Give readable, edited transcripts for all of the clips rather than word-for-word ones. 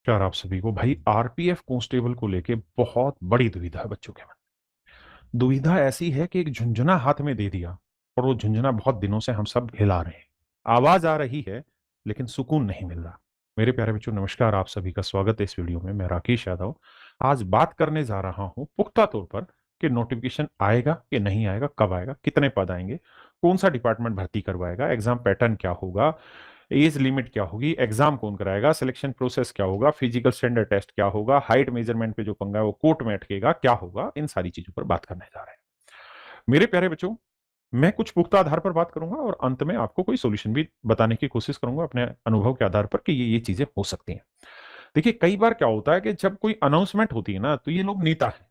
नमस्कार आप सभी को। भाई आरपीएफ कांस्टेबल को लेके बहुत बड़ी दुविधा है बच्चों के मन। दुविधा ऐसी है कि एक झुंझुना हाथ में दे दिया और वो झुंझुना बहुत दिनों से हम सब हिला रहे हैं। आवाज आ रही है लेकिन सुकून नहीं मिल रहा। मेरे प्यारे बच्चों, नमस्कार, आप सभी का स्वागत है इस वीडियो में। मैं राकेश यादव आज बात करने जा रहा हूं पुख्ता तौर पर कि नोटिफिकेशन आएगा कि नहीं आएगा, कब आएगा, कितने पद आएंगे, कौन सा डिपार्टमेंट भर्ती करवाएगा, एग्जाम पैटर्न क्या होगा, एज लिमिट क्या होगी, एग्जाम कौन कराएगा, सिलेक्शन प्रोसेस क्या होगा, फिजिकल स्टैंडर्ड टेस्ट क्या होगा, हाइट मेजरमेंट पे जो पंगा है वो कोर्ट में अटकेगा, क्या होगा, इन सारी चीजों पर बात करने जा रहे हैं। मेरे प्यारे बच्चों, मैं कुछ पुख्ता आधार पर बात करूंगा और अंत में आपको कोई सोल्यूशन भी बताने की कोशिश करूंगा अपने अनुभव के आधार पर कि ये चीजें हो सकती हैं। देखिए, कई बार क्या होता है कि जब कोई अनाउंसमेंट होती है ना, तो ये लोग नेता है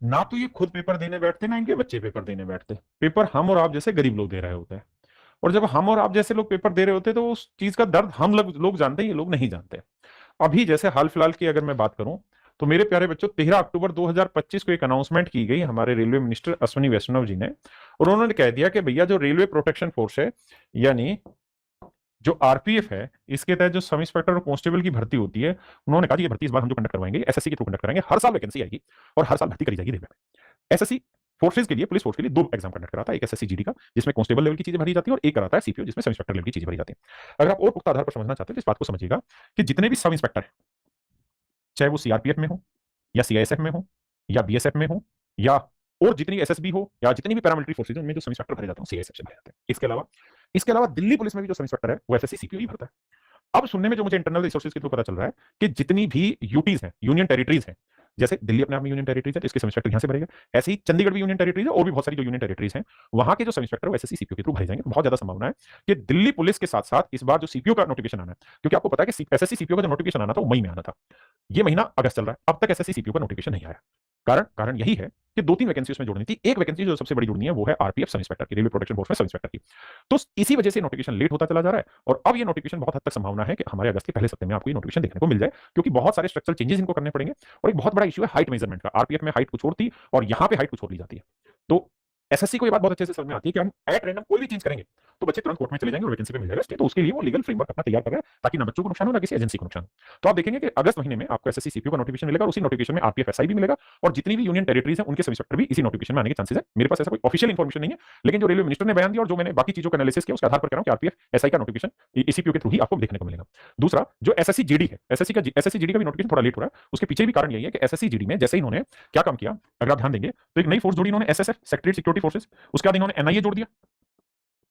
ना, तो ये खुद पेपर देने बैठते ना इनके बच्चे पेपर देने बैठते। पेपर हम और आप जैसे गरीब लोग दे रहे होते हैं। और जब हम और आप जैसे लोग पेपर दे रहे होते हैं तो उस चीज का दर्द हम लोग जानते हैं, ये लोग नहीं जानते। अभी जैसे हाल फिलहाल की अगर मैं बात करूं, तो मेरे प्यारे बच्चों 13 अक्टूबर 2025 को एक अनाउंसमेंट की गई हमारे रेलवे मिनिस्टर अश्विनी वैष्णव जी ने। और उन्होंने कह दिया कि भैया जो रेलवे प्रोटेक्शन फोर्स है, यानी जो आरपीएफ है, इसके तहत जो सब इंस्पेक्टर और कांस्टेबल की भर्ती होती है, उन्होंने कहा कि ये भर्ती इस बार हम जो कंडक्ट करवाएंगे एसएससी के थ्रू कंडक्ट कराएंगे। हर साल वैकेंसी आएगी और हर साल भर्ती करी जाएगी रेलवे में। एसएससी फोर्सेज के लिए, पुलिस फोर्स के लिए दो एग्जाम कंडक्ट कराता है, एक एसएससी जीडी का जिसमें कांस्टेबल लेवल की चीजें भरी जाती है, और एक कराता है सीपीओ जिसमें सब इंस्पेक्टर लेवल की चीजें भरी जाती है। अगर आप और पुख्ता आधार पर समझना चाहते हैं तो इस बात को समझिएगा कि जितने भी सब इंस्पेक्टर हैं, चाहे वो सीआरपीएफ में हो या सीआईएसएफ में हो या बीएसएफ में हो या और जितनी एसएसबी हो या जितनी भी पैरामिलिट्री फोर्सेज उनमें जो सब इंस्पेक्टर भरे जाते हैं सीआईएसएफ से भरे जाते हैं। इसके अलावा दिल्ली पुलिस में भी जो सब इंस्पेक्टर है वो एसएससी सीपीओ ही भरता है। अब सुनने में जो मुझे इंटरनल रिसोर्सेज के थ्रू पता चल रहा है कि जितनी भी यूटीज हैं, यूनियन टेरिटरीज हैं, जैसे दिल्ली अपने आप में यूनियन टेरिटरीज है तो इसके सब इंस्पेक्टर यहां से भरेंगे, ऐसे ही चंडीगढ़ भी यूनियन टेरिटरीज है और भी बहुत सारी जो यूनियन टेरिटरीज हैं वहां के जो सब इंस्पेक्टर एसएससी सीपीओ के थ्रू भरे जाएंगे। तो बहुत ज्यादा संभावना है कि दिल्ली पुलिस के साथ साथ इस बार जो सीपीओ का नोटिफिकेशन आना है, क्योंकि आपको पता है कि एसएससी सीपीओ का जो नोटिफिकेशन आना था वो मई में आना था। ये महीना अगस्त चल रहा है, अब तक एसएससी सीपीओ का नोटिफिकेशन नहीं आया। कारण यही है कि दो तीन वैकेंसी उसमें जोड़नी थी। एक वैकेंसी जो सबसे बड़ी जोड़नी है वो है आरपीएफ सब इंस्पेक्टर की, रेलवे प्रोटेक्शन फोर्स में सब इंस्पेक्टर की। तो इसी वजह से नोटिफिकेशन लेट होता चला जा रहा है और अब ये नोटिफिकेशन बहुत हद तक संभावना है कि हमारे अगस्त के पहले सप्ताह में आपको ये नोटिफिकेशन देखने को मिल जाए, क्योंकि बहुत सारे स्ट्रक्चरल चेंजेस इनको करने पड़ेंगे। और एक बहुत बड़ा इशू है हाइट मेजरमेंट का। आरपीएफ में हाइट कुछ और थी और यहां पे हाइट कुछ और ली जाती है। तो एसएससी को ये बात बहुत अच्छे से समझ में आती है कि हम एट रैंडम कोई भी चेंज करेंगे तो बच्चे तुरंत कोर्ट में चले जाएंगे और वैकेंसी पे मिल जाएगा। तो उसके लिए वो लीगल फ्रेमवर्क अपना तैयार कर रहे हैं ताकि ना बच्चों को नुकसान हो ना किसी एजेंसी को नुकसान हो। तो आप देखेंगे कि अगस्त महीने में आपको एसएससी सीपीओ का नोटिफिकेशन मिलेगा और उसी नोटिफिकेशन में आरपीएफ एसआई भी मिलेगा और जितनी भी यूनियन टेरिटरीज हैं उनके सब इंस्पेक्टर भी इसी नोटिफिकेशन में आने के चांसेस है। मेरे पास ऐसा कोई ऑफिशियल इन्फॉर्मेशन नहीं है, लेकिन जो रेलवे मिनिस्टर ने बयान दिया और जो मैंने बाकी चीजों का एनालिसिस किया उसके आधार पर कह रहा हूं कि आरपीएफ एसआई का नोटिफिकेशन सीपीओ के थ्रू ही आपको देखने को मिलेगा। दूसरा जो एसएससी जीडी है, एसएससी जीडी का भी नोटिफिकेशन थोड़ा लेट हो रहा है। उसके पीछे भी कारण यही है कि एसएससी जीडी में जैसे ही इन्होंने क्या काम किया, अगर आप ध्यान देंगे तो एक नई फोर्स जोड़ी इन्होंने एसएसएफ सेक्रेटरी सिक्योरिटी फोर्सेस, उसके बाद इन्होंने एनआईए जोड़ दिया।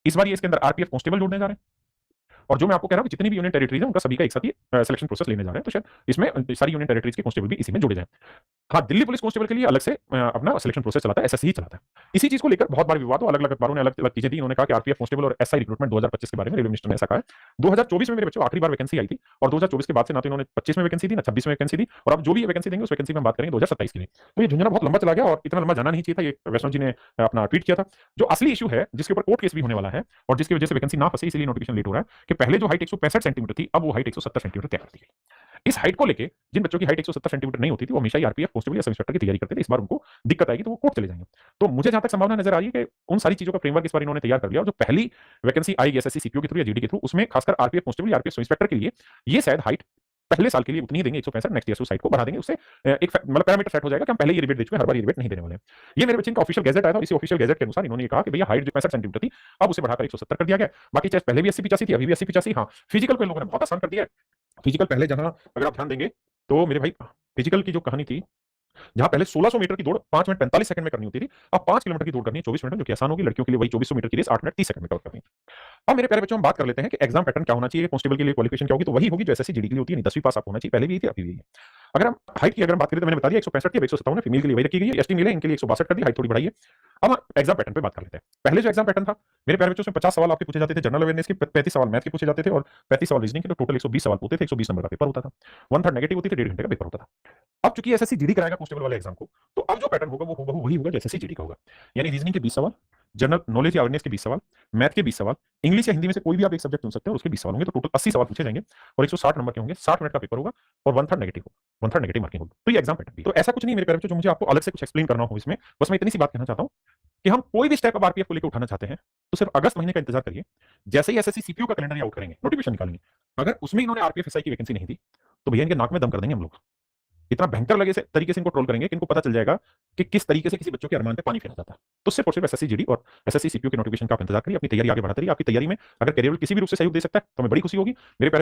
इस बार ये इसके अंदर आरपीएफ कांस्टेबल जोड़ने जा रहे हैं। और जो मैं आपको कह रहा हूं कि जितनी भी यूनियन टेरिटरीज है उनका सभी का एक साथ ही सिलेक्शन प्रोसेस लेने जा रहे हैं, तो शायद इसमें सारी यूनियन टेरिटरीज के कांस्टेबल भी इसी में जोड़े जाएं। हाँ, दिल्ली पुलिस कांस्टेबल के लिए अलग से अपना सिलेक्शन प्रोसेस चलाता है, एसएससी ही चलाता है। इसी चीज को लेकर बहुत बार विवाद हुआ, अलग अलग अखबारों ने अलग अलग चीजें दी। उन्होंने कहा कि आरपीएफ कांस्टेबल और एसआई रिक्रूटमेंट 2025 के बारे में रेलवे मिनिस्टर ने ऐसा कहा है। 2024 में मेरे बच्चों आखिरी बार वैकेंसी आई थी और 2024 के बाद से ना तो इन्होंने 25 में वैकेंसी दी ना 26 में वैकेंसी दी, और अब जो भी वैकेंसी देंगे उस वैकेंसी में हम बात करेंगे 2027 की। तो ये झुंझुना बहुत लंबा चला गया और इतना लंबा जाना नहीं चाहिए था। ये वैष्णव जी ने अपना ट्वीट किया था। जो असली इशू है जिसके ऊपर कोर्ट केस भी होने वाला है और जिसकी वजह से वैकेंसी ना फंसे इसलिए नोटिफिकेशन लेट हो रहा है कि पहले जो हाइट 165 सेंटीमीटर थी अब वो हाइट 170 सेंटीमीटर तय कर दी गई। इस हाइट को लेके जिन बच्चों की हाइट 170 सेंटीमीटर नहीं होती थी वो हमेशा ही आरपीएफ कांस्टेबल या सब इंस्पेक्टर की तैयारी करते थे। इस बार उनको दिक्कत आएगी तो वो कोर्ट चले जाएंगे। तो मुझे जहां तक संभावना नजर आ रही है कि उन सारी चीजों का फ्रेमवर्क इस बार इन्होंने तैयार कर लिया और जो पहली वैकेंसी आएगी एसएससी सीपीओ के थ्रू या जीडी के थ्रू उसमें खासकर आरपीएफ कांस्टेबल या आरपीएफ सब इंस्पेक्टर के लिए ये शायद हाइट पहले साल के लिए उतनी ही देंगे 165, नेक्स्ट ईयर से साइट को बढ़ा देंगे। उससे एक मतलब पैरामीटर सेट हो जाएगा कि हम पहले ये रिबेट दे चुके हैं, हर बार ये रिबेट नहीं देने वाले हैं। ये मेरे बच्चे का ऑफिशियल गैजेट आया था और इसी ऑफिशियल गैजेट के अनुसार इन्होंने कहा कि भैया हाइट जो 65 सेंटीमीटर थी अब उसे बढ़ाकर 170 कर दिया गया। बाकी चाहे पहले भी 80-85 थी अभी भी 80-85। हाँ, फिजिकल को इन लोगों ने बहुत आसान कर दिया है। फिजिकल पहले जहां अगर आप ध्यान देंगे तो मेरे भाई फिजिकल की जो कहानी थी, जहां पहले 1600 मीटर की दौड़ 5 मिनट 45 सेकंड में करनी होती थी, अब 5 किलोमीटर की दौड़ करनी है 24 मिनट में, जो कि आसान होगी। लड़कियों के लिए वही 2400 मीटर की रेस 8 मिनट 30 सेकंड में कवर करनी है। अब मेरे प्यारे बच्चों हम बात कर लेते हैं कि एग्जाम पैटर्न क्या होना चाहिए, कांस्टेबल के लिए क्वालिफिकेशन क्या होगी। तो वही होगी जो एसएससी जीडी के लिए होती है, 10वीं पास आप होना चाहिए, पहले भी थी अभी भी है। अगर हम हाइट की अगर हम बात करें तो मैंने बता दिया 165 की 157 है, फीमेल के लिए वही रखी गई है। एसटी मेल है इनके लिए 162 कर दी, हाइट थोड़ी बढ़ाई है। अब एग्जाम पैटर्न पे बात कर लेते हैं। पहले जो एग्जाम पैटर्न था मेरे प्यारे बच्चों, उसमें 50 सवाल आपके पूछे जाते थे जनरल अवेयरनेस के, 35 सवाल मैथ के पूछे जाते थे और 35 सवाल रीजनिंग के। तो टोटल 120 सवाल होते थे, 120 नंबर का पेपर होता था। 1/3 नेगेटिव होती थी, 1.5 घंटे का पेपर होता था। अब चूंकि एसएससी जीडी कराएगा कांस्टेबल वाले एग्जाम को, तो अब जो पैटर्न होगा वो हूबहू वही होगा जो एसएससी जीडी का होगा। यानी रीजनिंग के 20 सवाल, जनरल नॉलेज या अवेयरनेस के 20 सवाल, मैथ के 20 सवाल, इंग्लिश या हिंदी में से कोई भी आप एक सब्जेक्ट चुन सकते हो और उसके 20 सवाल होंगे। तो टोटल 80 सवाल पूछे जाएंगे और 160 नंबर के होंगे। 60 मिनट का पेपर होगा और 1/3 नेगेटिव होगा, 1/3 नेगेटिव मार्किंग होगी। तो ये एग्जाम पैटर्न भी। तो ऐसा कुछ नहीं मेरे प्यारे बच्चों जो मुझे आपको अलग से कुछ एक्सप्लेन करना हो इसमें, बस मैं इतनी सी बात कहना चाहता हूं कि हम कोई भी स्टेप अब आरपीएफ को लेकर उठाना चाहते हैं तो सिर्फ अगस्त महीने का इंतजार करिए। जैसे ही एसएससी सीपीओ का कैलेंडर आउट करेंगे, नोटिफिकेशन निकालेंगे, अगर उसमें इन्होंने आरपीएफ एसआई की वैकेंसी नहीं दी तो भैया इनके नाक में दम कर देंगे हम लोग। इतना भयंकर लगे से तरीके से इनको ट्रोल करेंगे कि इनको पता चल जाएगा कि किस तरीके से किसी बच्चों के अरमान पे पानी फेरा जाता है। तो सिर्फ और सिर्फ एसएससी जीडी और एसएससी सीपीयू के नोटिफिकेशन का आप इंतजार करिए, अपनी तैयारी आगे बढ़ाते रहिए। आपकी तैयारी में अगर कैरियर किसी भी रूप से सहयोग दे सकता है तो हमें बड़ी खुशी होगी। मेरे प्यारे